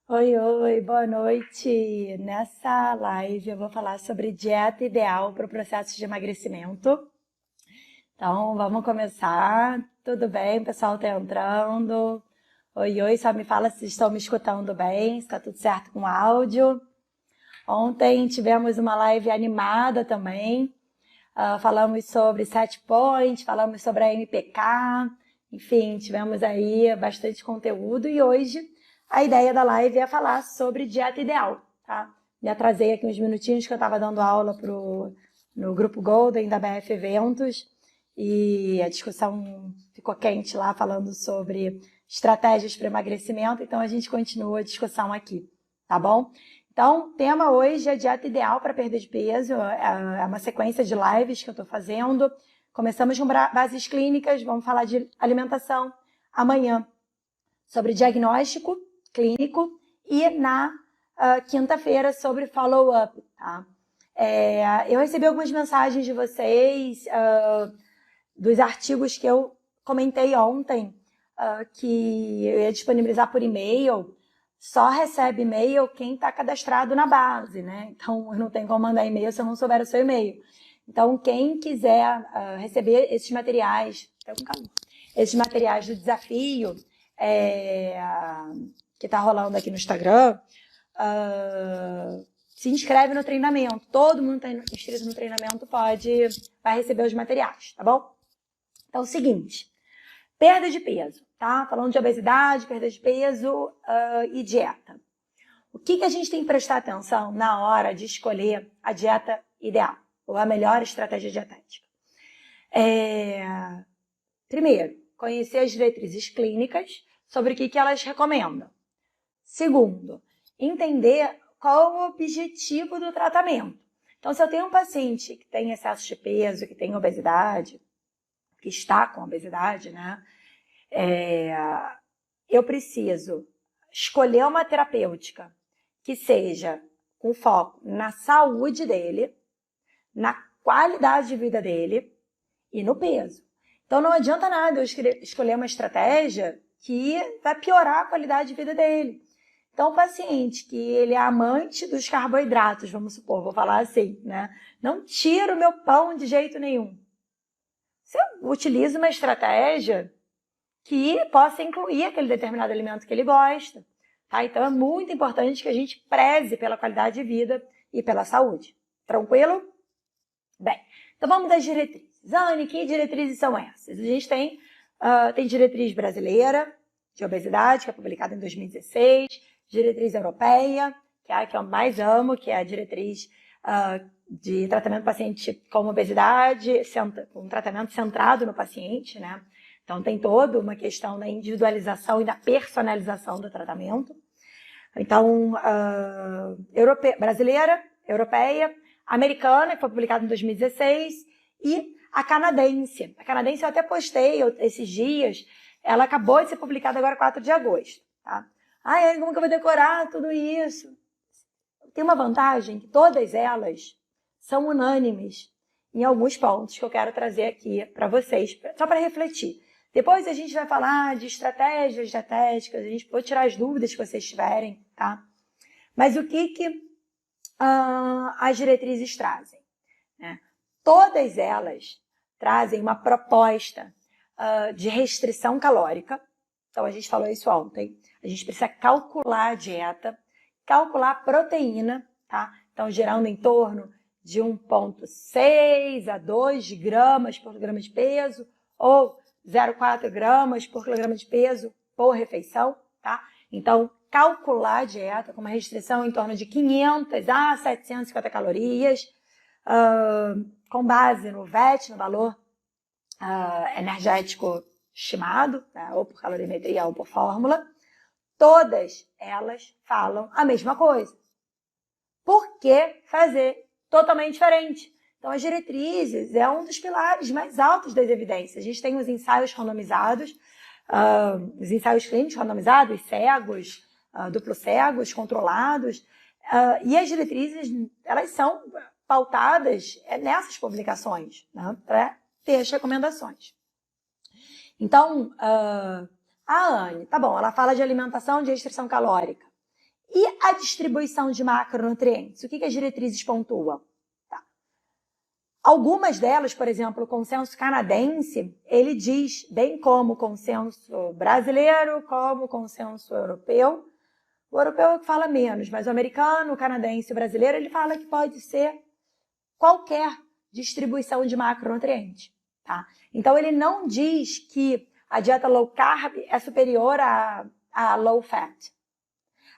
Oi, oi, boa noite. Nessa live eu vou falar sobre dieta ideal para o processo de emagrecimento. Então, vamos começar. Tudo bem? O pessoal tá entrando. Oi, oi, só me fala se estão me escutando bem, se está tudo certo com o áudio. Ontem tivemos uma live animada também. Falamos sobre set point, falamos sobre a MPK, enfim, tivemos aí bastante conteúdo e hoje a ideia da live é falar sobre dieta ideal, tá? Me atrasei aqui uns minutinhos que eu estava dando aula no Grupo Golden da BF Eventos e a discussão ficou quente lá falando sobre estratégias para emagrecimento, então a gente continua a discussão aqui, tá bom? Então, o tema hoje é dieta ideal para perda de peso, é uma sequência de lives que eu estou fazendo. Começamos com bases clínicas, vamos falar de alimentação amanhã, sobre diagnóstico clínico e na quinta-feira sobre follow-up, tá? Eu recebi algumas mensagens de vocês, dos artigos que eu comentei ontem, que eu ia disponibilizar por e-mail. Só recebe e-mail quem está cadastrado na base, né? Então, eu não tenho como mandar e-mail se eu não souber o seu e-mail. Então, quem quiser receber esses materiais, esses materiais do desafio que está rolando aqui no Instagram, se inscreve no treinamento. Todo mundo está inscrito no treinamento vai receber os materiais, tá bom? Então, é o seguinte, perda de peso, tá? Falando de obesidade, perda de peso e dieta. O que a gente tem que prestar atenção na hora de escolher a dieta ideal, ou a melhor estratégia dietética? Primeiro, conhecer as diretrizes clínicas sobre o que elas recomendam. Segundo, entender qual o objetivo do tratamento. Então, se eu tenho um paciente que tem excesso de peso, que tem obesidade, que está com obesidade, né? Eu preciso escolher uma terapêutica que seja com foco na saúde dele, na qualidade de vida dele e no peso. Então não adianta nada eu escolher uma estratégia que vai piorar a qualidade de vida dele. Então o paciente que ele é amante dos carboidratos, vamos supor, vou falar assim, né? Não tira o meu pão de jeito nenhum. Se eu utilizo uma estratégia que possa incluir aquele determinado alimento que ele gosta. Tá? Então, é muito importante que a gente preze pela qualidade de vida e pela saúde. Tranquilo? Bem, então vamos das diretrizes. Anne, que diretrizes são essas? A gente tem diretriz brasileira de obesidade, que é publicada em 2016, diretriz europeia, que é a que eu mais amo, que é a diretriz de tratamento do paciente com obesidade, um tratamento centrado no paciente, né? Então, tem toda uma questão da individualização e da personalização do tratamento. Então, brasileira, europeia, americana, que foi publicada em 2016, e a canadense. A canadense eu até postei esses dias, ela acabou de ser publicada agora 4 de agosto. Tá? Como que eu vou decorar tudo isso? Tem uma vantagem que todas elas são unânimes em alguns pontos que eu quero trazer aqui para vocês, só para refletir. Depois a gente vai falar de estratégias dietéticas, a gente pode tirar as dúvidas que vocês tiverem, tá? Mas o que as diretrizes trazem? Né? Todas elas trazem uma proposta de restrição calórica. Então, a gente falou isso ontem. A gente precisa calcular a dieta, calcular a proteína, tá? Então, gerando em torno de 1,6 a 2 gramas por quilograma de peso, ou 0,4 gramas por quilograma de peso por refeição, tá? Então, calcular a dieta com uma restrição em torno de 500 a 750 calorias, com base no VET, no valor energético estimado, né? Ou por calorimetria ou por fórmula. Todas elas falam a mesma coisa. Por que fazer totalmente diferente? Então, as diretrizes é um dos pilares mais altos das evidências. A gente tem os ensaios randomizados, os ensaios clínicos randomizados, cegos, duplo cegos, controlados, e as diretrizes, elas são pautadas nessas publicações, né, para ter as recomendações. Então, a Anne, tá bom, ela fala de alimentação de restrição calórica. E a distribuição de macronutrientes? O que as diretrizes pontuam? Tá. Algumas delas, por exemplo, o consenso canadense, ele diz, bem como o consenso brasileiro, como o consenso europeu. O europeu é que fala menos, mas o americano, o canadense e o brasileiro, ele fala que pode ser qualquer distribuição de macronutrientes. Tá? Então, ele não diz que a dieta low carb é superior a low fat.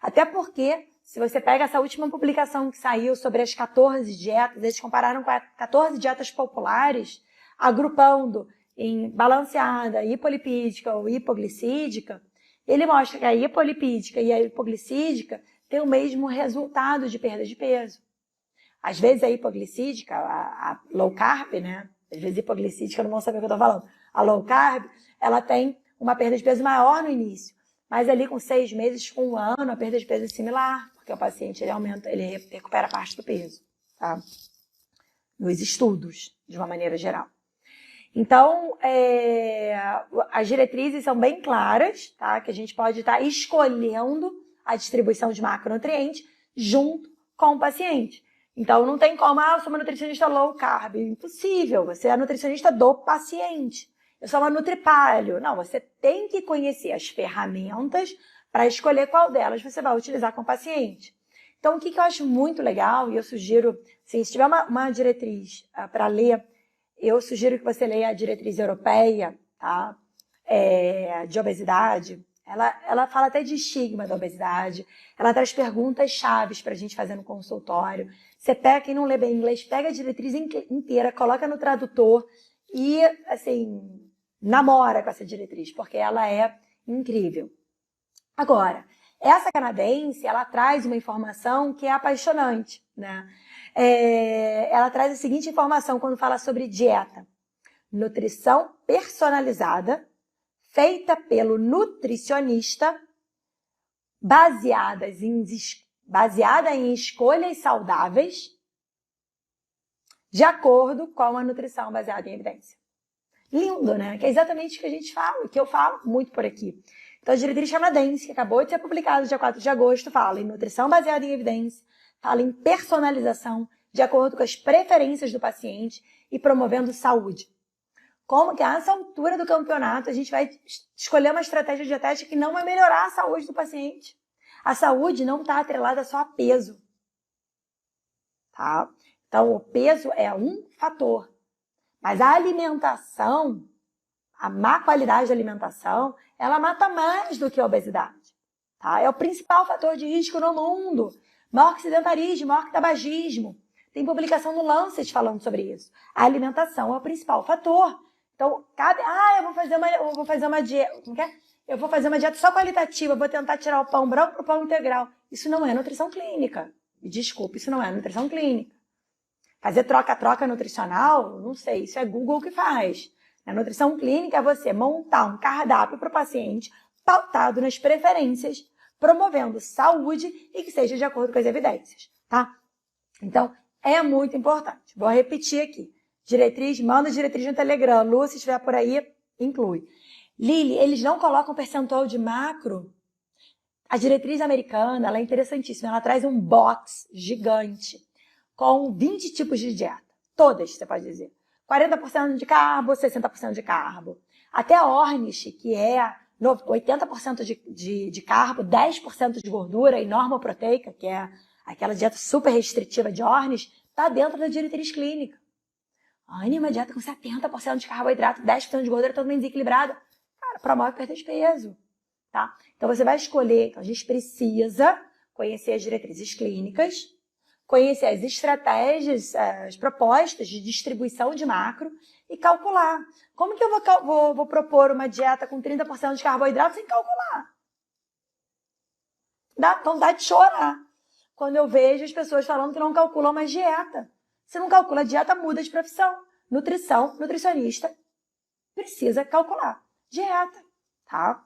Até porque, se você pega essa última publicação que saiu sobre as 14 dietas, eles compararam com as 14 dietas populares, agrupando em balanceada, hipolipídica ou hipoglicídica, ele mostra que a hipolipídica e a hipoglicídica têm o mesmo resultado de perda de peso. Às vezes a hipoglicídica, a low carb, né? Às vezes hipoglicídica não vão saber o que eu estou falando. A low carb, ela tem uma perda de peso maior no início. Mas ali com 6 meses, com 1 ano, a perda de peso é similar, porque o paciente ele recupera parte do peso, tá? Nos estudos, de uma maneira geral. Então, as diretrizes são bem claras, tá? Que a gente pode estar escolhendo a distribuição de macronutrientes junto com o paciente. Então, não tem como, eu sou uma nutricionista low carb. Impossível, você é a nutricionista do paciente. Eu sou uma nutripaleo. Não, você tem que conhecer as ferramentas para escolher qual delas você vai utilizar com o paciente. Então, o que eu acho muito legal, e eu sugiro, assim, se tiver uma diretriz para ler, eu sugiro que você leia a diretriz europeia, tá? De obesidade. Ela fala até de estigma da obesidade. Ela traz perguntas chaves para a gente fazer no consultório. Você pega, quem não lê bem inglês, pega a diretriz inteira, coloca no tradutor e, assim, namora com essa diretriz, porque ela é incrível. Agora, essa canadense, ela traz uma informação que é apaixonante, né? Ela traz a seguinte informação quando fala sobre dieta. Nutrição personalizada, feita pelo nutricionista, baseada em escolhas saudáveis, de acordo com a nutrição baseada em evidência. Lindo, né? Que é exatamente o que a gente fala, que eu falo muito por aqui. Então, a diretriz canadense, que acabou de ser publicada dia 4 de agosto, fala em nutrição baseada em evidência, fala em personalização, de acordo com as preferências do paciente e promovendo saúde. Como que a essa altura do campeonato a gente vai escolher uma estratégia dietética que não vai melhorar a saúde do paciente? A saúde não está atrelada só a peso. Tá? Então, o peso é um fator. Mas a alimentação, a má qualidade da alimentação, ela mata mais do que a obesidade. Tá? É o principal fator de risco no mundo. Maior que sedentarismo, maior que tabagismo. Tem publicação no Lancet falando sobre isso. A alimentação é o principal fator. Então, cabe... eu vou fazer uma dieta... Como que é? Eu vou fazer uma dieta só qualitativa, vou tentar tirar o pão branco para o pão integral. Isso não é nutrição clínica. Me desculpe, isso não é nutrição clínica. Fazer troca-troca nutricional, não sei, isso é Google que faz. A nutrição clínica é você montar um cardápio para o paciente pautado nas preferências, promovendo saúde e que seja de acordo com as evidências, tá? Então, é muito importante. Vou repetir aqui. Diretriz, manda diretriz no Telegram. Lu, se estiver por aí, inclui. Lili, eles não colocam percentual de macro? A diretriz americana, ela é interessantíssima. Ela traz um box gigante com 20 tipos de dieta. Todas, você pode dizer. 40% de carbo, 60% de carbo. Até a Ornish, que é 80% de carbo, 10% de gordura e normoproteica, que é aquela dieta super restritiva de Ornish, está dentro da diretriz clínica. A Anne é uma dieta com 70% de carboidrato, 10% de gordura, totalmente desequilibrada. Cara, promove perda de peso. Tá? Então, você vai escolher. Então, a gente precisa conhecer as diretrizes clínicas, conhecer as estratégias, as propostas de distribuição de macro e calcular. Como que eu vou propor uma dieta com 30% de carboidrato sem calcular? Então dá de chorar quando eu vejo as pessoas falando que não calculam mais dieta. Se não calcula dieta, muda de profissão. Nutricionista, precisa calcular dieta, tá?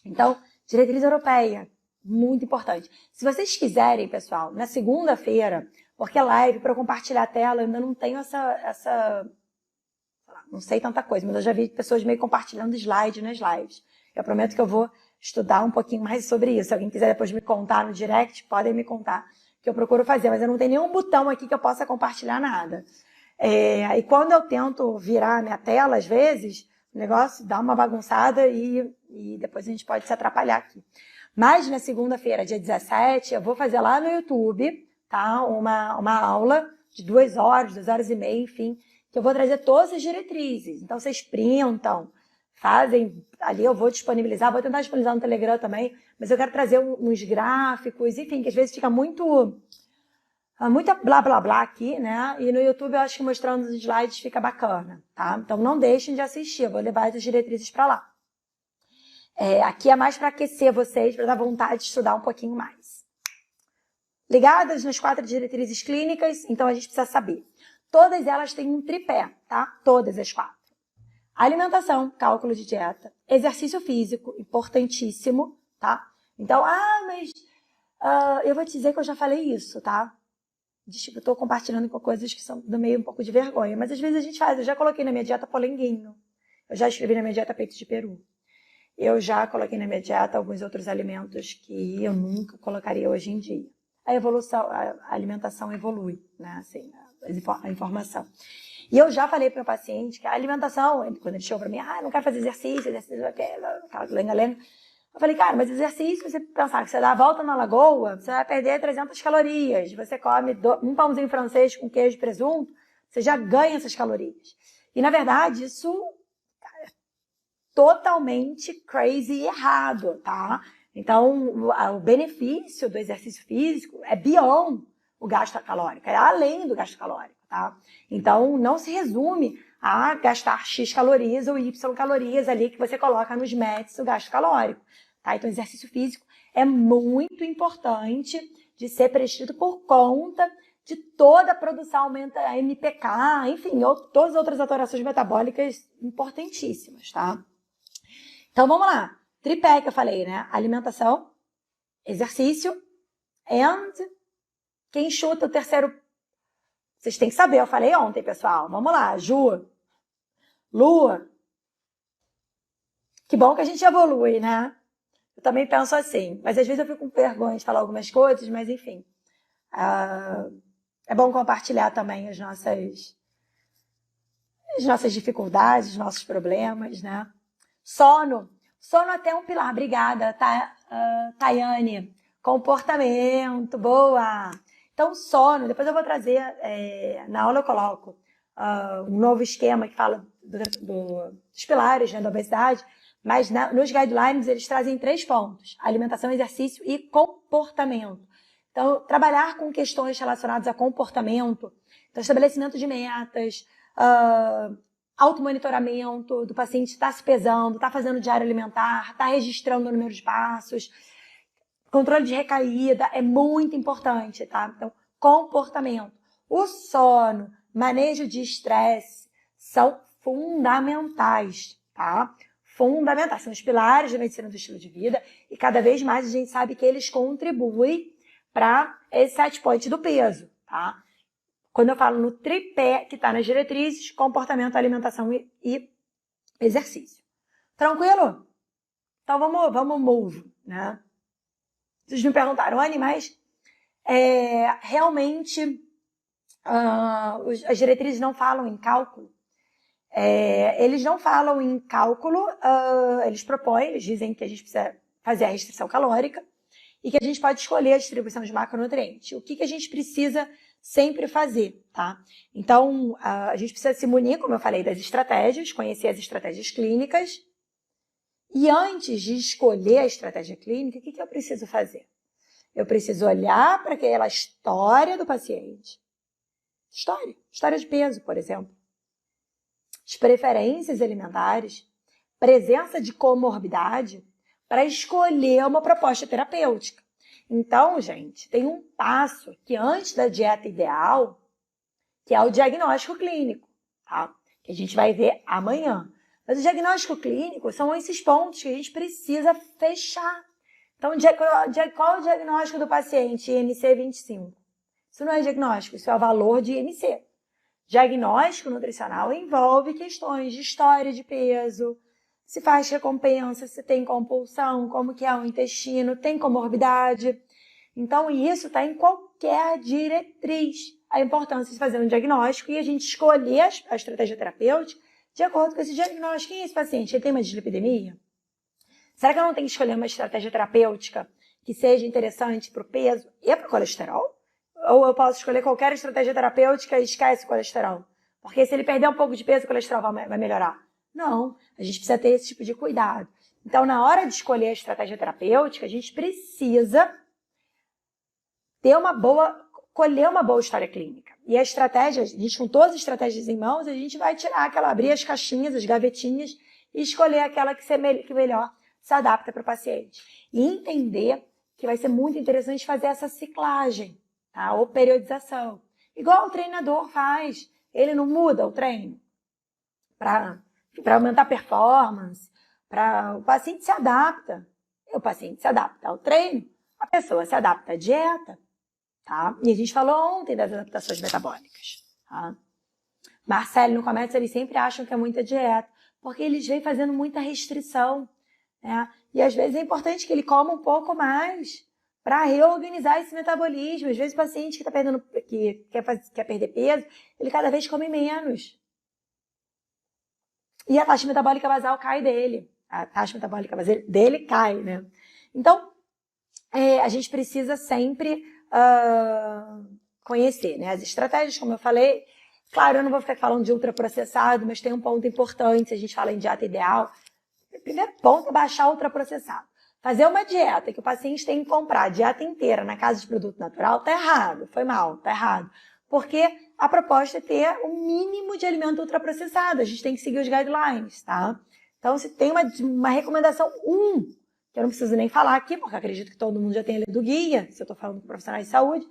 Então, diretriz europeia, muito importante. Se vocês quiserem, pessoal, na segunda-feira, porque é live para eu compartilhar a tela, eu ainda não tenho não sei tanta coisa, mas eu já vi pessoas meio compartilhando slide nas lives. Eu prometo que eu vou estudar um pouquinho mais sobre isso. Se alguém quiser depois me contar no direct, podem me contar, que eu procuro fazer. Mas eu não tenho nenhum botão aqui que eu possa compartilhar nada. E quando eu tento virar a minha tela, às vezes, o negócio dá uma bagunçada e depois a gente pode se atrapalhar aqui. Mas na segunda-feira, dia 17, eu vou fazer lá no YouTube, tá? Uma aula de 2 horas, 2 horas e meia, enfim, que eu vou trazer todas as diretrizes. Então, vocês printam, fazem, ali eu vou disponibilizar, vou tentar disponibilizar no Telegram também, mas eu quero trazer uns gráficos, enfim, que às vezes fica muito blá, blá, blá aqui, né? E no YouTube eu acho que mostrando os slides fica bacana, tá? Então, não deixem de assistir, eu vou levar as diretrizes para lá. Aqui é mais para aquecer vocês, para dar vontade de estudar um pouquinho mais. Ligadas nas 4 diretrizes clínicas, então a gente precisa saber. Todas elas têm um tripé, tá? Todas as 4. Alimentação, cálculo de dieta. Exercício físico, importantíssimo, tá? Então, mas eu vou te dizer que eu já falei isso, tá? Eu tô compartilhando com coisas que são do meio um pouco de vergonha, mas às vezes a gente faz. Eu já coloquei na minha dieta polenguinho. Eu já escrevi na minha dieta peito de peru. Eu já coloquei na minha dieta alguns outros alimentos que eu nunca colocaria hoje em dia. A alimentação evolui, né? Assim, a informação. E eu já falei para o meu paciente que a alimentação, quando ele chegou para mim, não quero fazer exercício, aquela lenga-lenga. Eu falei, cara, mas exercício, você pensar que você dá a volta na lagoa, você vai perder 300 calorias. Você come um pãozinho francês com queijo e presunto, você já ganha essas calorias. E, na verdade, isso é totalmente crazy e errado, tá? Então, o benefício do exercício físico é beyond o gasto calórico, é além do gasto calórico, tá? Então, não se resume a gastar X calorias ou Y calorias ali que você coloca nos METs o gasto calórico, tá? Então, exercício físico é muito importante de ser prescrito por conta de toda a produção, aumenta a MPK, enfim, todas as outras alterações metabólicas importantíssimas, tá? Então, vamos lá. Tripé que eu falei, né? Alimentação, exercício and quem chuta o terceiro... Vocês têm que saber, eu falei ontem, pessoal. Vamos lá, Ju, Lua. Que bom que a gente evolui, né? Eu também penso assim. Mas às vezes eu fico com vergonha de falar algumas coisas, mas enfim. É bom compartilhar também as nossas dificuldades, os nossos problemas, né? Sono. Sono até um pilar. Obrigada, Tayane. Comportamento, boa. Então, sono. Depois eu vou trazer, na aula eu coloco um novo esquema que fala dos pilares, né, da obesidade, mas nos guidelines eles trazem 3 pontos. Alimentação, exercício e comportamento. Então, trabalhar com questões relacionadas a comportamento, então, estabelecimento de metas, automonitoramento do paciente, está se pesando, está fazendo diário alimentar, está registrando o número de passos, controle de recaída é muito importante, tá? Então, comportamento. O sono, manejo de estresse são fundamentais, tá? Fundamentais. São os pilares da medicina do estilo de vida e cada vez mais a gente sabe que eles contribuem para esse set point do peso, tá? Quando eu falo no tripé que está nas diretrizes, comportamento, alimentação e exercício. Tranquilo? Então vamos move, né? Vocês me perguntaram, Anny, mas realmente as diretrizes não falam em cálculo? Eles não falam em cálculo, eles propõem, eles dizem que a gente precisa fazer a restrição calórica e que a gente pode escolher a distribuição de macronutrientes. O que a gente precisa sempre fazer, tá? Então, a gente precisa se munir, como eu falei, das estratégias, conhecer as estratégias clínicas. E antes de escolher a estratégia clínica, o que eu preciso fazer? Eu preciso olhar para aquela história do paciente. História de peso, por exemplo. As preferências alimentares, presença de comorbidade, para escolher uma proposta terapêutica. Então, gente, tem um passo que antes da dieta ideal, que é o diagnóstico clínico, tá? Que a gente vai ver amanhã. Mas o diagnóstico clínico são esses pontos que a gente precisa fechar. Então, qual é o diagnóstico do paciente IMC 25? Isso não é diagnóstico, isso é o valor de IMC. Diagnóstico nutricional envolve questões de história de peso, se faz recompensa, se tem compulsão, como que é o intestino, tem comorbidade. Então, isso está em qualquer diretriz. A importância de fazer um diagnóstico e a gente escolher a estratégia terapêutica de acordo com esse diagnóstico. Quem é esse paciente? Ele tem uma dislipidemia? Será que eu não tenho que escolher uma estratégia terapêutica que seja interessante para o peso e para o colesterol? Ou eu posso escolher qualquer estratégia terapêutica e esquece o colesterol? Porque se ele perder um pouco de peso, o colesterol vai melhorar. Não, a gente precisa ter esse tipo de cuidado. Então, na hora de escolher a estratégia terapêutica, a gente precisa colher uma boa história clínica. E a estratégia, a gente com todas as estratégias em mãos, a gente vai abrir as caixinhas, as gavetinhas e escolher aquela que melhor se adapta para o paciente. E entender que vai ser muito interessante fazer essa ciclagem, tá? Ou periodização. Igual o treinador faz. Ele não muda o treino para aumentar a performance, o paciente se adapta. O paciente se adapta ao treino, a pessoa se adapta à dieta. Tá? E a gente falou ontem das adaptações metabólicas. Tá? Marcelo, no começo, eles sempre acham que é muita dieta, porque eles vêm fazendo muita restrição. Né? E às vezes é importante que ele coma um pouco mais para reorganizar esse metabolismo. Às vezes o paciente que quer perder peso, ele cada vez come menos. E a taxa metabólica basal cai dele. A taxa metabólica dele cai, né? Então, a gente precisa sempre conhecer, né? As estratégias, como eu falei. Claro, eu não vou ficar falando de ultraprocessado, mas tem um ponto importante, se a gente fala em dieta ideal. O primeiro ponto é baixar o ultraprocessado. Fazer uma dieta que o paciente tem que comprar a dieta inteira na casa de produto natural, tá errado, foi mal, tá errado. Porque a proposta é ter um mínimo de alimento ultraprocessado, a gente tem que seguir os guidelines, tá? Então, se tem uma recomendação que eu não preciso nem falar aqui, porque acredito que todo mundo já tenha lido o guia, se eu estou falando com profissionais de saúde,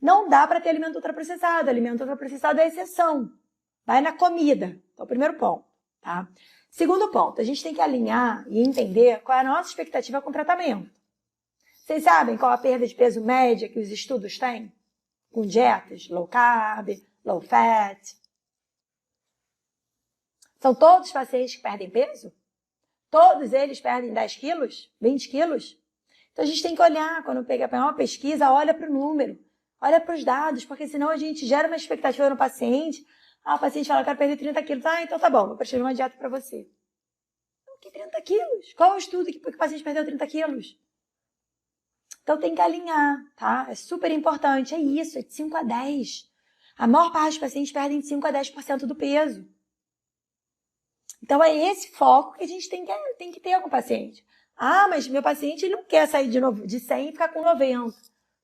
não dá para ter alimento ultraprocessado. Alimento ultraprocessado é exceção. Vai na comida. Então, primeiro ponto, tá? Segundo ponto, a gente tem que alinhar e entender qual é a nossa expectativa com o tratamento. Vocês sabem qual a perda de peso média que os estudos têm? Com dietas low carb, low fat. São todos pacientes que perdem peso? Todos eles perdem 10 quilos? 20 quilos? Então a gente tem que olhar, quando pegar uma pesquisa, olha para o número, olha para os dados, porque senão a gente gera uma expectativa no paciente. O paciente fala, eu quero perder 30 quilos. Então tá bom, vou prescrever uma dieta para você. Que 30 quilos? Qual é o estudo que o paciente perdeu 30 quilos? Então tem que alinhar, tá? É super importante, é isso, é de 5 a 10. A maior parte dos pacientes perdem de 5 a 10% do peso. Então é esse foco que a gente tem que ter com o paciente. Mas meu paciente ele não quer sair de 100 e ficar com 90.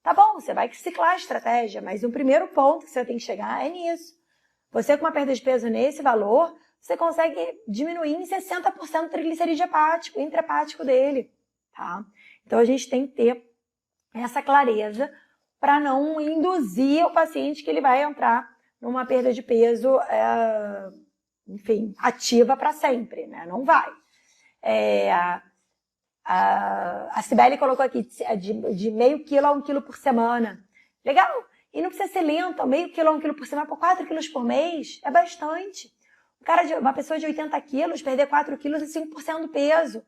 Tá bom, você vai ciclar a estratégia, mas o primeiro ponto que você tem que chegar é nisso. Você com uma perda de peso nesse valor, você consegue diminuir em 60% o triglicerídeo hepático, intrahepático dele, tá? Então a gente tem que ter essa clareza para não induzir o paciente que ele vai entrar numa perda de peso, ativa para sempre, né? Não vai. A Cibele colocou aqui de meio quilo a 1 quilo por semana. Legal! E não precisa ser lento, meio quilo a 1 quilo por semana, por 4 quilos por mês, é bastante. Uma pessoa de 80 quilos, perder 4 quilos é 5% do peso.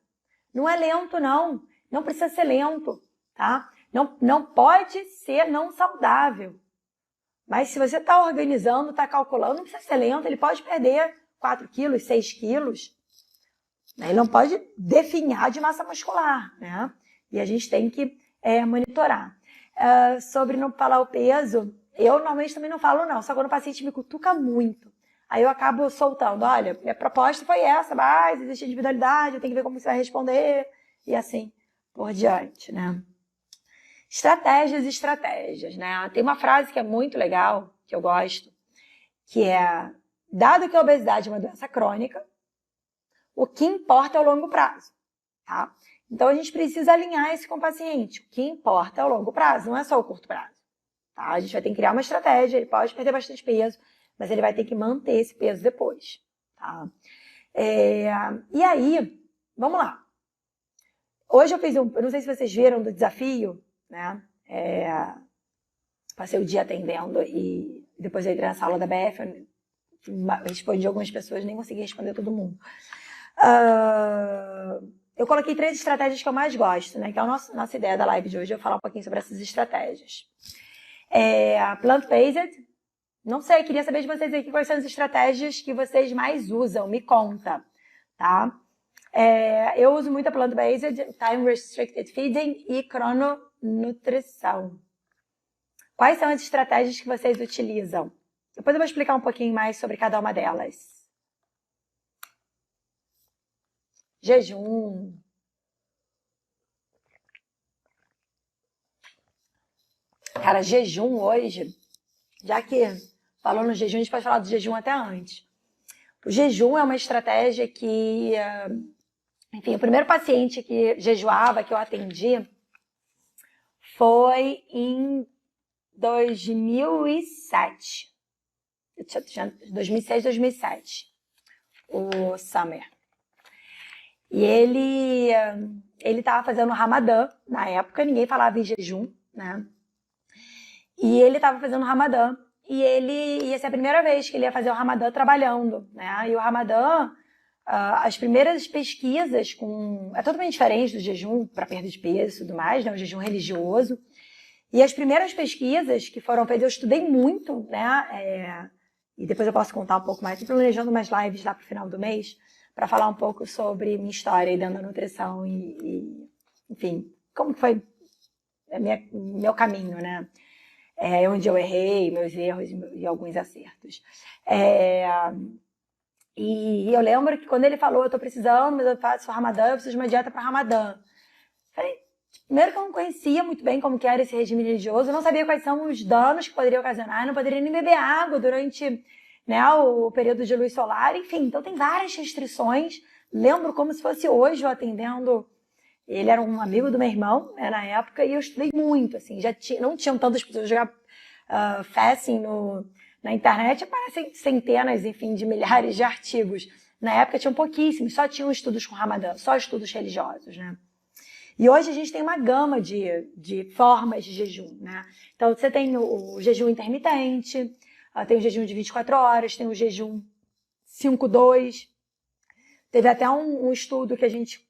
Não é lento, não. Não precisa ser lento, tá? Não pode ser não saudável. Mas se você está organizando, está calculando, não precisa ser lento, ele pode perder 4 quilos, 6 quilos. Ele não pode definhar de massa muscular, né? E a gente tem que monitorar. Sobre não falar o peso, eu normalmente também não falo não, só quando o paciente me cutuca muito. Aí eu acabo soltando, olha, minha proposta foi essa, mas existe individualidade, eu tenho que ver como você vai responder, e assim por diante, né? Estratégias, né? Tem uma frase que é muito legal, que eu gosto, que é, dado que a obesidade é uma doença crônica, o que importa é o longo prazo, tá? Então, a gente precisa alinhar isso com o paciente. O que importa é o longo prazo, não é só o curto prazo. Tá? A gente vai ter que criar uma estratégia, ele pode perder bastante peso, mas ele vai ter que manter esse peso depois. Tá? E aí, vamos lá. Hoje eu fiz eu não sei se vocês viram do desafio, né? Passei o dia atendendo e depois eu entrei na sala da BF, respondi algumas pessoas, nem consegui responder todo mundo. Eu coloquei 3 estratégias que eu mais gosto, né? Que é a nossa ideia da live de hoje, eu falar um pouquinho sobre essas estratégias. A plant-based, não sei, queria saber de vocês aqui quais são as estratégias que vocês mais usam, me conta, tá? Eu uso muito a plant-based, time restricted feeding e crononutrição. Quais são as estratégias que vocês utilizam? Depois eu vou explicar um pouquinho mais sobre cada uma delas. Jejum. Cara, jejum hoje, já que falou no jejum, a gente pode falar do jejum até antes. O jejum é uma estratégia que, enfim, o primeiro paciente que jejuava, que eu atendi, foi em 2007. 2006, 2007. O Summer. E ele estava fazendo Ramadã na época, ninguém falava em jejum, né? E ele estava fazendo Ramadã. E ele ia ser a primeira vez que ele ia fazer o Ramadã trabalhando, né? E o Ramadã, as primeiras pesquisas é totalmente diferente do jejum para perda de peso e tudo mais, né? O jejum religioso. E as primeiras pesquisas que foram feitas, eu estudei muito, né? E depois eu posso contar um pouco mais. Estou planejando umas lives lá para o final do mês para falar um pouco sobre minha história dentro da nutrição enfim, como foi meu caminho, né? Onde eu errei, meus erros e alguns acertos. E eu lembro que quando ele falou, eu estou precisando, mas eu faço Ramadã, eu preciso de uma dieta para Ramadã. Falei, primeiro que eu não conhecia muito bem como que era esse regime religioso, eu não sabia quais são os danos que poderia ocasionar, eu não poderia nem beber água durante, né, o período de luz solar, enfim, então tem várias restrições. Lembro como se fosse hoje eu atendendo. Ele era um amigo do meu irmão, né, na época, e eu estudei muito, assim, não tinham tantas pessoas jogar fasting na internet, aparecem centenas, enfim, de milhares de artigos. Na época tinham pouquíssimos, só tinham estudos com Ramadã, só estudos religiosos, né? E hoje a gente tem uma gama de formas de jejum, né? Então você tem o jejum intermitente, tem o jejum de 24 horas, tem o jejum 5-2. Teve até um estudo que a gente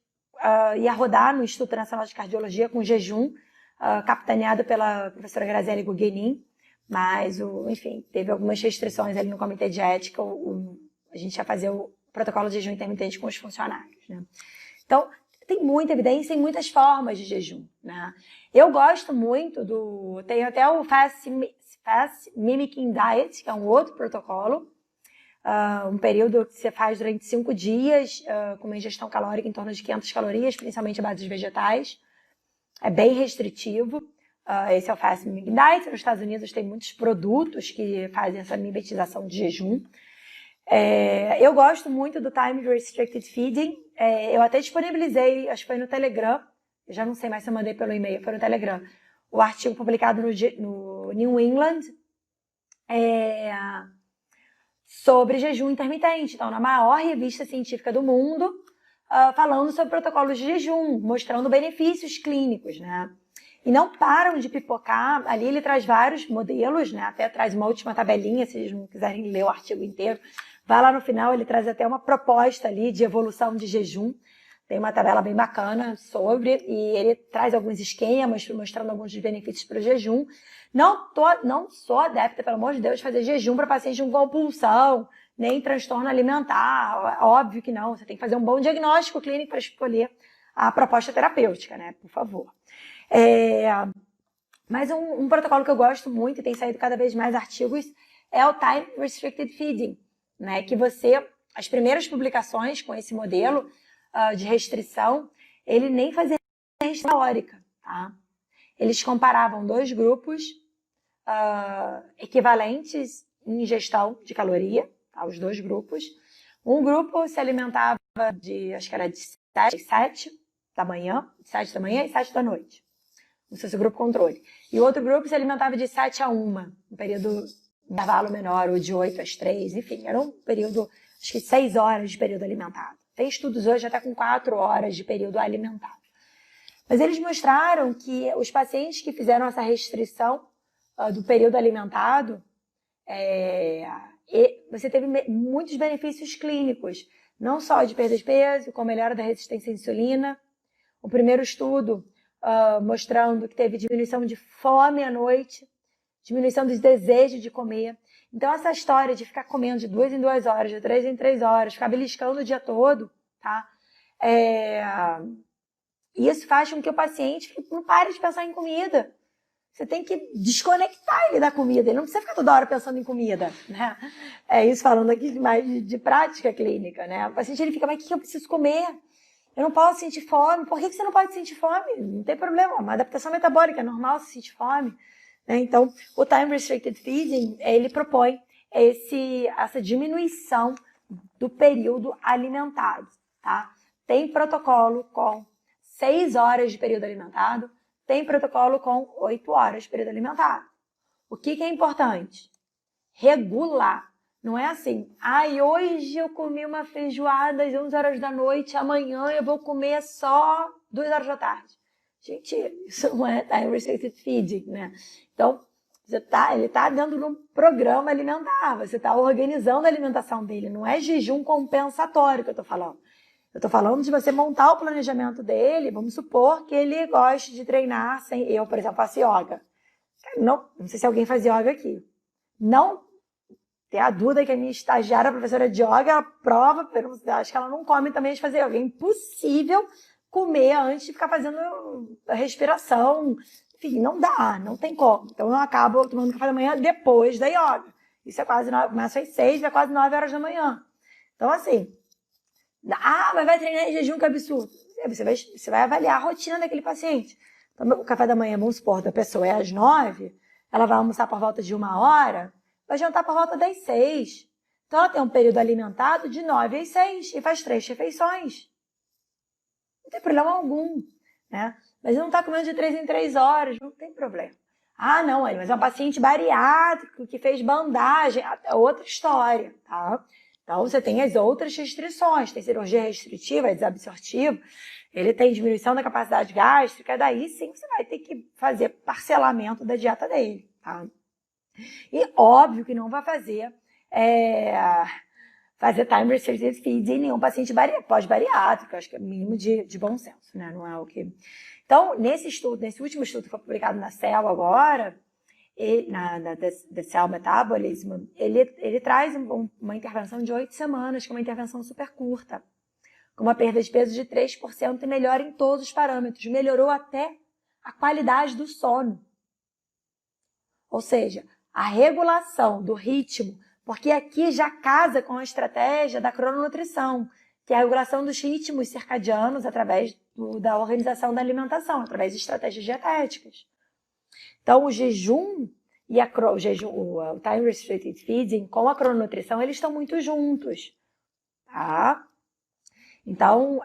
ia rodar no Instituto Nacional de Cardiologia com jejum, capitaneado pela professora Graziele Guggenin, mas, enfim, teve algumas restrições ali no comitê de ética, a gente ia fazer o protocolo de jejum intermitente com os funcionários, né? Então, tem muita evidência e muitas formas de jejum, né? Eu gosto muito tem até o Fast Mimicking Diet, que é um outro protocolo, um período que você faz durante 5 dias, com uma ingestão calórica em torno de 500 calorias, principalmente a base de vegetais. É bem restritivo. Esse é o Fast Mimicking Diet. Nos Estados Unidos tem muitos produtos que fazem essa mimetização de jejum. Eu gosto muito do Time Restricted Feeding. Eu até disponibilizei, acho que foi no Telegram, eu já não sei mais se eu mandei pelo e-mail, foi no Telegram, o artigo publicado no New England, sobre jejum intermitente. Então, na maior revista científica do mundo, falando sobre protocolos de jejum, mostrando benefícios clínicos, né? E não param de pipocar. Ali ele traz vários modelos, né? Até traz uma última tabelinha, se vocês não quiserem ler o artigo inteiro. Vai lá no final, ele traz até uma proposta ali de evolução de jejum. Tem uma tabela bem bacana sobre, e ele traz alguns esquemas mostrando alguns dos benefícios para o jejum. Não sou adepta, pelo amor de Deus, de fazer jejum para paciente com compulsão, nem transtorno alimentar. Óbvio que não. Você tem que fazer um bom diagnóstico clínico para escolher a proposta terapêutica, né? Por favor. Mas um protocolo que eu gosto muito e tem saído cada vez mais artigos é o Time Restricted Feeding, né? Que as primeiras publicações com esse modelo de restrição, ele nem fazia restrição calórica, tá? Eles comparavam 2 grupos equivalentes em ingestão de caloria, tá? Os 2 grupos. Um grupo se alimentava acho que era de 7 da manhã, 7 da manhã e 7 da noite. Como se fosse o grupo controle. E o outro grupo se alimentava de 7 a 1, um período de intervalo menor, ou de 8 às 3, enfim, era um período, acho que 6 horas de período alimentado. Tem estudos hoje até com 4 horas de período alimentado. Mas eles mostraram que os pacientes que fizeram essa restrição do período alimentado, você teve muitos benefícios clínicos, não só de perda de peso, como melhora da resistência à insulina. O primeiro estudo mostrando que teve diminuição de fome à noite, diminuição dos desejos de comer. Então, essa história de ficar comendo de 2 em 2 horas, de 3 em 3 horas, ficar beliscando o dia todo, tá? Isso faz com que o paciente não pare de pensar em comida. Você tem que desconectar ele da comida. Ele não precisa ficar toda hora pensando em comida, né? É isso falando aqui mais de prática clínica, né? O paciente ele fica, mas o que eu preciso comer? Eu não posso sentir fome. Por que você não pode sentir fome? Não tem problema. Uma adaptação metabólica é normal se sentir fome. Né? Então, o Time Restricted Feeding, ele propõe essa diminuição do período alimentado, tá? Tem protocolo com 6 horas de período alimentado, tem protocolo com 8 horas de período alimentado. O que é importante? Regular. Não é assim, hoje eu comi uma feijoada às 11 horas da noite, amanhã eu vou comer só 2 horas da tarde. Gente, isso não é Time Restricted Feeding, né? Então, ele está dentro de um programa alimentar, você está organizando a alimentação dele, não é jejum compensatório que eu estou falando. Eu estou falando de você montar o planejamento dele, vamos supor que ele goste de treinar sem... Eu, por exemplo, faço yoga. Não sei se alguém faz yoga aqui. Não tem a Duda, que é minha estagiária, professora de yoga, ela prova, acho que ela não come também de fazer yoga. É impossível comer antes de ficar fazendo a respiração. Enfim, não dá, não tem como. Então eu acabo tomando café da manhã depois da yoga. Isso é quase 9, começa às 6, é quase 9 horas da manhã. Então assim, mas vai treinar em jejum, que absurdo. Você vai avaliar a rotina daquele paciente. Então o café da manhã, vamos supor, da pessoa é às 9, ela vai almoçar por volta de 1 hora, vai jantar por volta das 6. Então ela tem um período alimentado de 9 às 6 e faz 3 refeições. Não tem problema algum, né? Mas não está comendo de 3 em 3 horas, não tem problema. Não, mas é um paciente bariátrico que fez bandagem, é outra história, tá? Então você tem as outras restrições, tem cirurgia restritiva, desabsortivo, ele tem diminuição da capacidade gástrica, daí sim você vai ter que fazer parcelamento da dieta dele, tá? E óbvio que não vai fazer time restricted feeding em nenhum paciente pós-bariátrico, acho que é mínimo de bom senso, né? Não é o que... Então, nesse último estudo que foi publicado na Cell agora, The Cell Metabolism, ele traz uma intervenção de 8 semanas, que é uma intervenção super curta, com uma perda de peso de 3% e melhora em todos os parâmetros, melhorou até a qualidade do sono. Ou seja, a regulação do ritmo, porque aqui já casa com a estratégia da crononutrição, que é a regulação dos ritmos circadianos através da organização da alimentação, através de estratégias dietéticas. Então, o jejum e o Time Restricted Feeding com a crononutrição, eles estão muito juntos, tá? Então,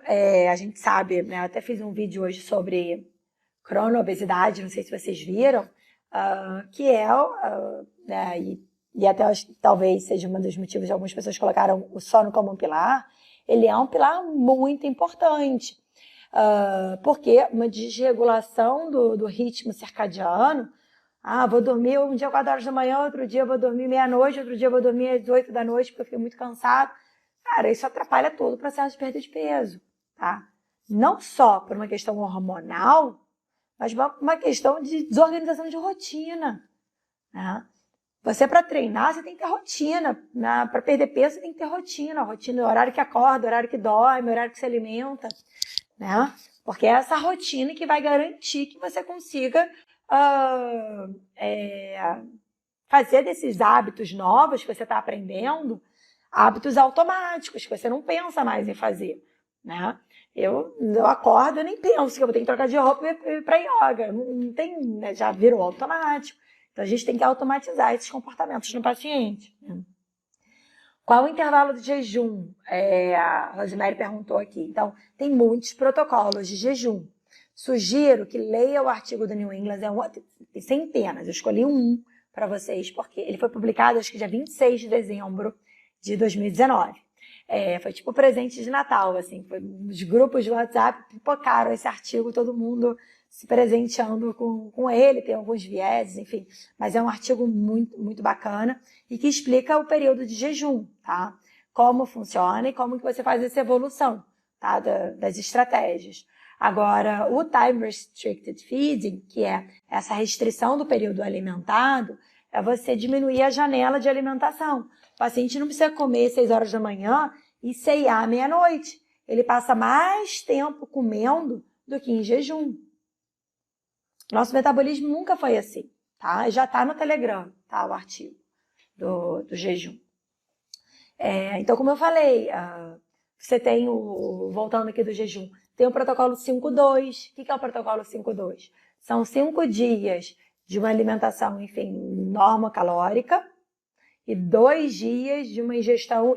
a gente sabe, né, eu até fiz um vídeo hoje sobre crono-obesidade, não sei se vocês viram, que né, e até acho que talvez seja um dos motivos de algumas pessoas colocaram o sono como um pilar. Ele é um pilar muito importante, porque uma desregulação do ritmo circadiano, vou dormir um dia 4 horas da manhã, outro dia eu vou dormir meia-noite, outro dia eu vou dormir às 8 da noite porque eu fiquei muito cansado. Cara, isso atrapalha todo o processo de perda de peso, tá? Não só por uma questão hormonal, mas uma questão de desorganização de rotina, né? Você, para treinar, você tem que ter rotina. Para perder peso, você tem que ter rotina. Rotina, horário que acorda, horário que dorme, horário que se alimenta, né? Porque é essa rotina que vai garantir que você consiga fazer desses hábitos novos que você está aprendendo, hábitos automáticos, que você não pensa mais em fazer, né? Eu acordo e nem penso que eu vou ter que trocar de roupa e ir para yoga. Não tem, né? Já virou automático. Então, a gente tem que automatizar esses comportamentos no paciente. Qual o intervalo de jejum? A Rosemary perguntou aqui. Então, tem muitos protocolos de jejum. Sugiro que leia o artigo do New England, tem centenas, eu escolhi um para vocês, porque ele foi publicado, acho que dia 26 de dezembro de 2019. Foi tipo presente de Natal, assim, os grupos de WhatsApp pipocaram esse artigo, todo mundo se presenteando com ele, tem alguns vieses, enfim, mas é um artigo muito, muito bacana e que explica o período de jejum, tá? como funciona e como que você faz essa evolução, tá? Das estratégias. Agora, o Time Restricted Feeding, que é essa restrição do período alimentado, é você diminuir a janela de alimentação. O paciente não precisa comer 6 horas da manhã e ceiar à meia-noite. Ele passa mais tempo comendo do que em jejum. Nosso metabolismo nunca foi assim, tá? Já está no Telegram, tá? O artigo do jejum. Então, como eu falei, você tem voltando aqui do jejum, tem o protocolo 5-2. O que é o protocolo 5-2? São 5 dias de uma alimentação, enfim, normocalórica e 2 dias de uma ingestão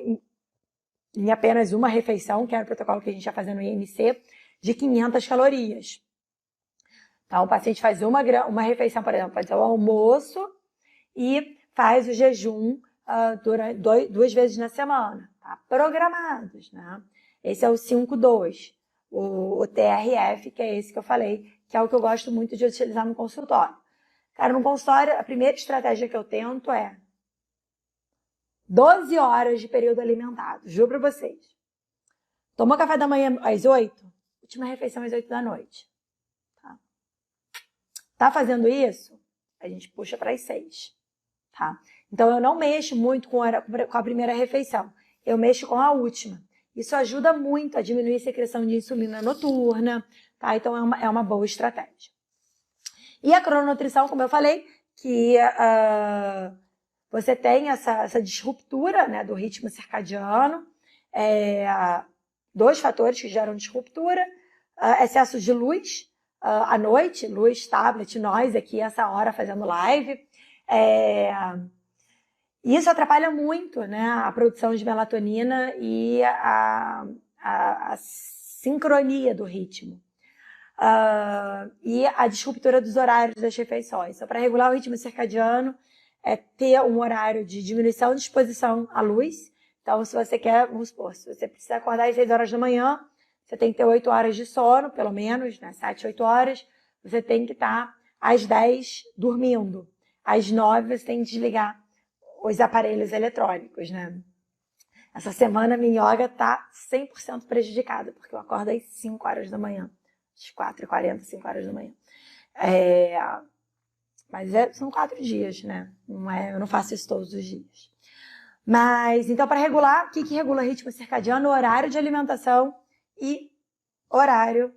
em apenas uma refeição, que era o protocolo que a gente ia fazer no IMC, de 500 calorias. Então, o paciente faz uma refeição, por exemplo, faz o almoço e faz o jejum durante 2 vezes na semana, tá? Programados, né? Esse é o 5-2. O TRF, que é esse que eu falei, que é o que eu gosto muito de utilizar no consultório. Cara, no consultório, a primeira estratégia que eu tento é 12 horas de período alimentado, juro pra vocês. Tomou café da manhã às 8, última refeição às 8 da noite. Tá fazendo isso? A gente puxa para as 6. Tá? Então, eu não mexo muito com a primeira refeição. Eu mexo com a última. Isso ajuda muito a diminuir a secreção de insulina noturna. Tá? Então, é uma boa estratégia. E a crononutrição, como eu falei, que você tem essa disruptura, né, do ritmo circadiano. 2 fatores que geram disruptura. Excesso de luz. À noite, luz, tablet, nós aqui essa hora fazendo live. Isso atrapalha muito, né, a produção de melatonina e a sincronia do ritmo. E a disruptura dos horários das refeições. Então, para regular o ritmo circadiano, é ter um horário de diminuição de exposição à luz. Então, se você quer, vamos supor, se você precisa acordar às 6 horas da manhã, você tem que ter 8 horas de sono, pelo menos, né? 7, 8 horas. Você tem que estar às 10 dormindo. Às 9 você tem que desligar os aparelhos eletrônicos, né? Essa semana a minha yoga está 100% prejudicada, porque eu acordo às 5 horas da manhã. Às 4h40, 5 horas da manhã. Mas são 4 dias, né? Eu não faço isso todos os dias. Mas, então, para regular, o que regula ritmo circadiano? Horário de alimentação e horário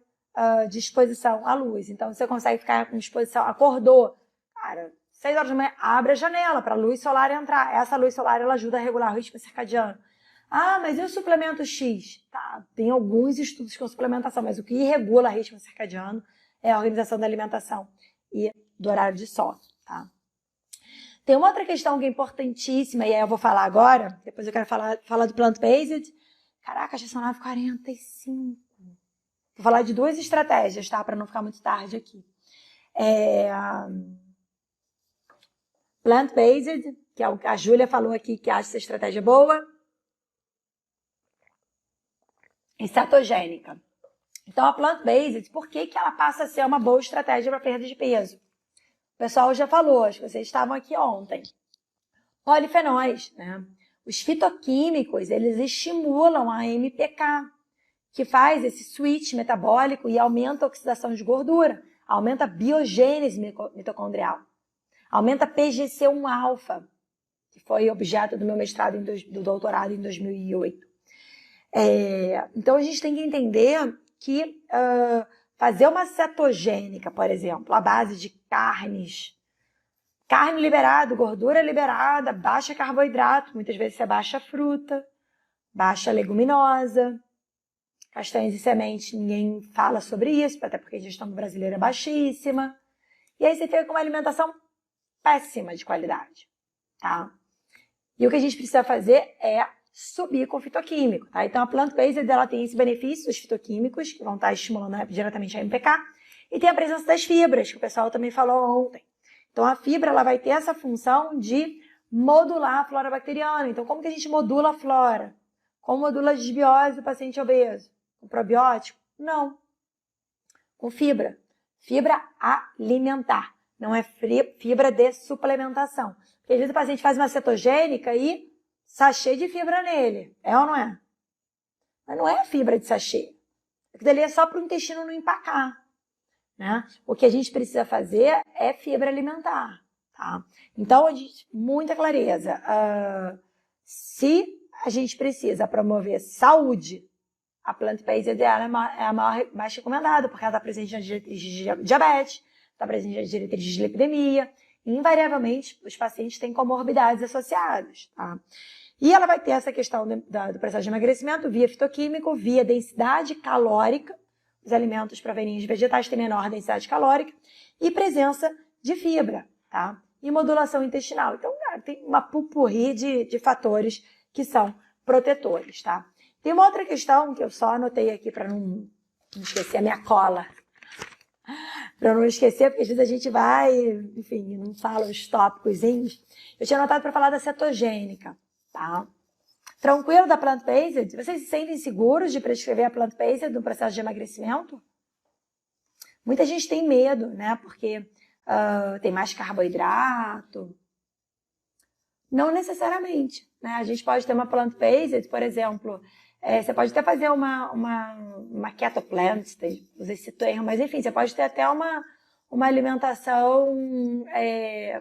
de exposição à luz. Então, você consegue ficar com exposição, acordou, cara, 6 horas da manhã, abre a janela para a luz solar entrar. Essa luz solar, ela ajuda a regular o ritmo circadiano. Ah, mas e o suplemento X? Tá, tem alguns estudos com suplementação, mas o que regula o ritmo circadiano é a organização da alimentação e do horário de sono, tá? Tem uma outra questão que é importantíssima, e aí eu vou falar agora, depois eu quero falar do plant-based. Caraca, já são 9h45. Vou falar de 2 estratégias, tá? Para não ficar muito tarde aqui. Plant-based, que é o que a Júlia falou aqui, que acha essa estratégia boa. E cetogênica. Então, a plant-based, por que ela passa a ser uma boa estratégia para perda de peso? O pessoal já falou, acho que vocês estavam aqui ontem. Polifenóis, né? Os fitoquímicos, eles estimulam a MPK, que faz esse switch metabólico e aumenta a oxidação de gordura, aumenta a biogênese mitocondrial, aumenta a PGC1-alfa, que foi objeto do meu mestrado do doutorado em 2008. Então, a gente tem que entender que fazer uma cetogênica, por exemplo, à base de carne liberada, gordura liberada, baixa carboidrato, muitas vezes você baixa fruta, baixa leguminosa, castanhas e sementes, ninguém fala sobre isso, até porque a ingestão brasileira é baixíssima. E aí você fica uma alimentação péssima de qualidade, tá? E o que a gente precisa fazer é subir com fitoquímico, tá? Então a plant-based, ela tem esse benefício dos fitoquímicos, que vão estar estimulando diretamente a MPK, e tem a presença das fibras, que o pessoal também falou ontem. Então a fibra, ela vai ter essa função de modular a flora bacteriana. Então como que a gente modula a flora? Como modula a desbiose do paciente obeso? Com probiótico? Não. Com fibra. Fibra alimentar. Não é fibra de suplementação. Porque às vezes o paciente faz uma cetogênica e sachê de fibra nele, é ou não é? Mas não é fibra de sachê. Aquilo ali é só para o intestino não empacar, né? O que a gente precisa fazer é fibra alimentar, tá? Então, muita clareza. Se a gente precisa promover saúde, a plant-based é a mais recomendada, porque ela está presente na diretriz de diabetes, está presente na diretriz de lipidemia, e invariavelmente os pacientes têm comorbidades associadas, tá? E ela vai ter essa questão do processo de emagrecimento via fitoquímico, via densidade calórica. Os alimentos provenientes de vegetais têm menor densidade calórica e presença de fibra, tá? E modulação intestinal. Então, tem uma pupurri de fatores que são protetores, tá? Tem uma outra questão que eu só anotei aqui para não esquecer a minha cola. Para não esquecer, porque às vezes a gente vai, enfim, não fala os tópicos. Eu tinha anotado para falar da cetogênica, tá? Tranquilo da plant-based? Vocês se sentem seguros de prescrever a plant-based no processo de emagrecimento? Muita gente tem medo, né? Porque tem mais carboidrato. Não necessariamente, né? A gente pode ter uma plant-based, por exemplo, você pode até fazer uma keto plant, não sei se termo, mas enfim, você pode ter até uma alimentação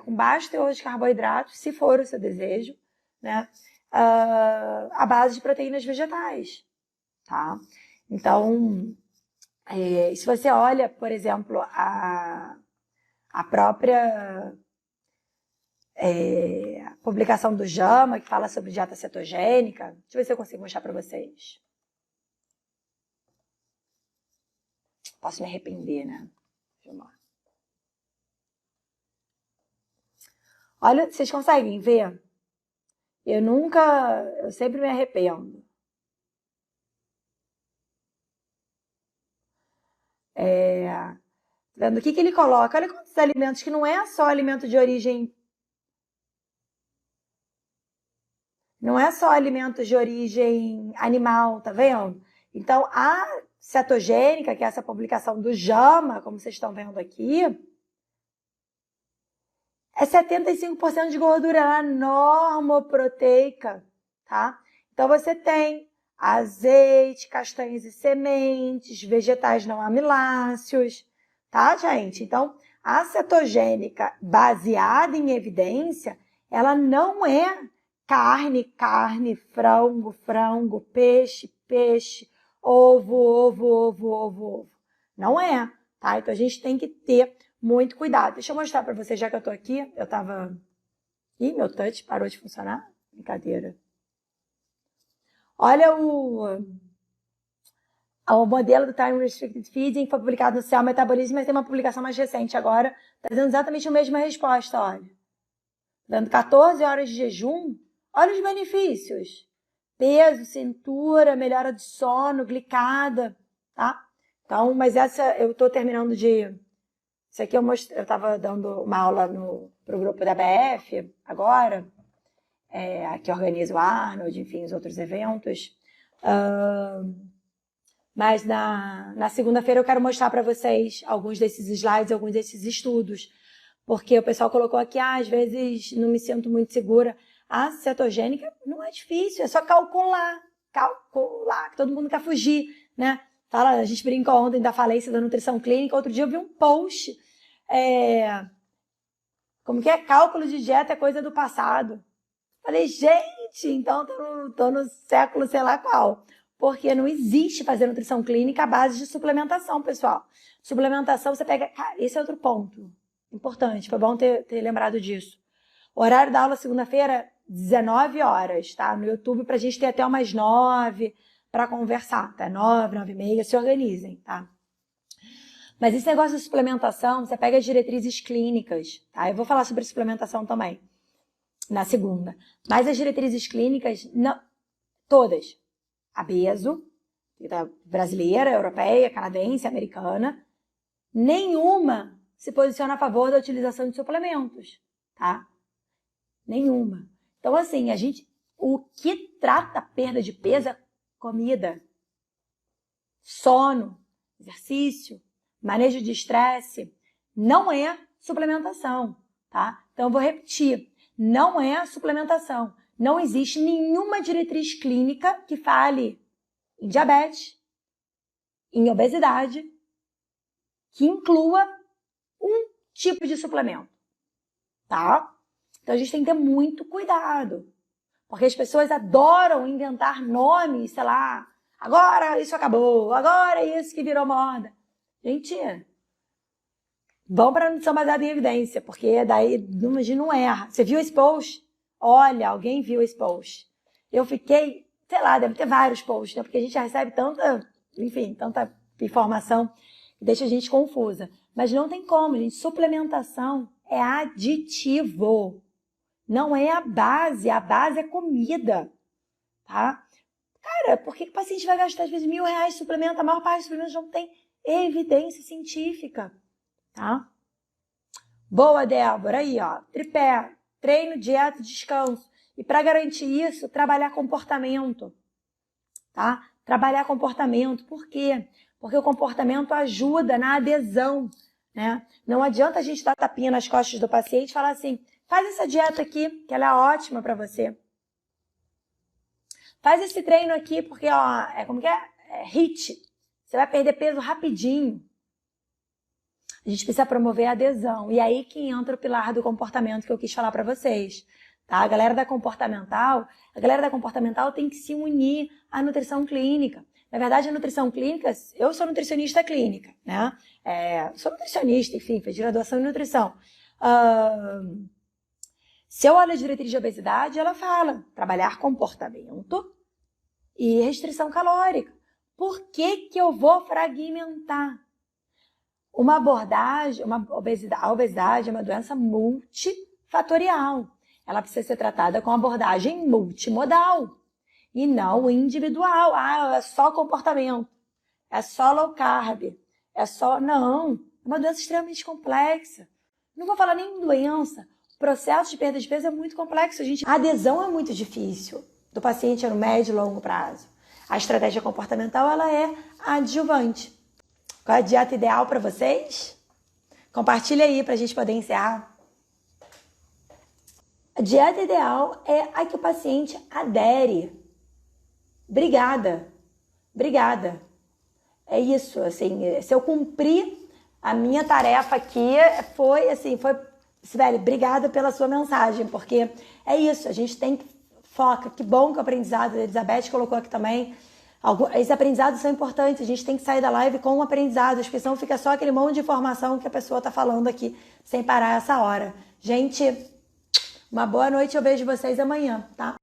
com baixo teor de carboidratos, se for o seu desejo, né? À base de proteínas vegetais, tá? Então, se você olha, por exemplo, a própria publicação do JAMA, que fala sobre dieta cetogênica, deixa eu ver se eu consigo mostrar para vocês. Posso me arrepender, né? Olha, vocês conseguem ver? Eu sempre me arrependo. Vendo o que ele coloca? Olha quantos alimentos, que não é só alimento de origem. Não é só alimentos de origem animal, tá vendo? Então, a cetogênica, que é essa publicação do JAMA, como vocês estão vendo aqui, é 75% de gordura normoproteica, tá? Então, você tem azeite, castanhas e sementes, vegetais não amiláceos, tá, gente? Então, a cetogênica baseada em evidência, ela não é carne, frango, peixe, ovo. Não é, tá? Então, a gente tem que ter muito cuidado. Deixa eu mostrar para vocês, já que eu tô aqui. Eu tava... Ih, meu touch parou de funcionar? Brincadeira. Olha o modelo do Time Restricted Feeding, que foi publicado no Cell Metabolism, mas tem uma publicação mais recente agora, trazendo exatamente a mesma resposta, olha. Dando 14 horas de jejum, olha os benefícios. Peso, cintura, melhora de sono, glicada, tá? Então, mas essa eu tô terminando de... Isso aqui eu estava dando uma aula pro grupo da BF agora, que organiza o Arnold, enfim, os outros eventos. Mas na segunda-feira eu quero mostrar para vocês alguns desses slides, alguns desses estudos, porque o pessoal colocou aqui, às vezes não me sinto muito segura. A cetogênica não é difícil, é só calcular, que todo mundo quer fugir, né? A gente brincou ontem da falência da nutrição clínica, outro dia eu vi um post, como que é? Cálculo de dieta é coisa do passado. Falei, gente, então tô no século sei lá qual. Porque não existe fazer nutrição clínica à base de suplementação, pessoal. Suplementação, você pega... Esse é outro ponto importante, foi bom ter lembrado disso. O horário da aula segunda-feira, 19 horas, tá? No YouTube, pra gente ter até umas 9 para conversar, tá? 9, 9h30, se organizem, tá? Mas esse negócio de suplementação, você pega as diretrizes clínicas, tá? Eu vou falar sobre suplementação também, na segunda. Mas as diretrizes clínicas, não, todas. A BESO, brasileira, europeia, canadense, americana, nenhuma se posiciona a favor da utilização de suplementos, tá? Nenhuma. Então, assim, o que trata a perda de peso é comida, sono, exercício, manejo de estresse, não é suplementação, tá? Então, eu vou repetir, não é suplementação. não existe nenhuma diretriz clínica que fale em diabetes, em obesidade, que inclua um tipo de suplemento, tá? Então a gente tem que ter muito cuidado, porque as pessoas adoram inventar nomes, sei lá, agora isso acabou, agora isso que virou moda. Gente, vão para a nutrição baseada em evidência, porque daí não erra. Você viu esse post? Olha, alguém viu esse post. Eu fiquei, sei lá, deve ter vários posts, né? Porque a gente já recebe tanta informação que deixa a gente confusa. Mas não tem como, gente. Suplementação é aditivo. Não é a base é comida, tá? Cara, por que o paciente vai gastar às vezes R$1.000 de suplemento? A maior parte dos suplementos não tem evidência científica, tá? Boa, Débora. Aí, ó, tripé, treino, dieta, descanso. E para garantir isso, trabalhar comportamento, tá? Trabalhar comportamento. Por quê? Porque o comportamento ajuda na adesão, né? Não adianta a gente dar tapinha nas costas do paciente e falar assim, faz essa dieta aqui, que ela é ótima para você. Faz esse treino aqui, porque, ó, é HIIT. Você vai perder peso rapidinho. A gente precisa promover a adesão. E aí que entra o pilar do comportamento que eu quis falar para vocês. Tá? A galera da comportamental tem que se unir à nutrição clínica. Na verdade, a nutrição clínica, eu sou nutricionista clínica, né? Sou nutricionista, enfim, fiz graduação em nutrição. Se eu olho a diretriz de obesidade, ela fala trabalhar comportamento e restrição calórica. Por que eu vou fragmentar? A obesidade é uma doença multifatorial. Ela precisa ser tratada com abordagem multimodal e não individual. É só comportamento, é só low carb, Não, é uma doença extremamente complexa. Não vou falar nem em doença. O processo de perda de peso é muito complexo. A adesão é muito difícil do paciente no médio e longo prazo. A estratégia comportamental ela é adjuvante. Qual é a dieta ideal para vocês? Compartilha aí para a gente poder encerrar. A dieta ideal é a que o paciente adere. Obrigada. É isso, assim, se eu cumprir a minha tarefa aqui, Sibeli, obrigada pela sua mensagem, porque é isso, a gente tem que focar. Que bom que o aprendizado, a Elizabeth colocou aqui também, esses aprendizados são importantes, a gente tem que sair da live com um aprendizado, porque senão fica só aquele monte de informação que a pessoa está falando aqui, sem parar essa hora. Gente, uma boa noite, eu vejo vocês amanhã, tá?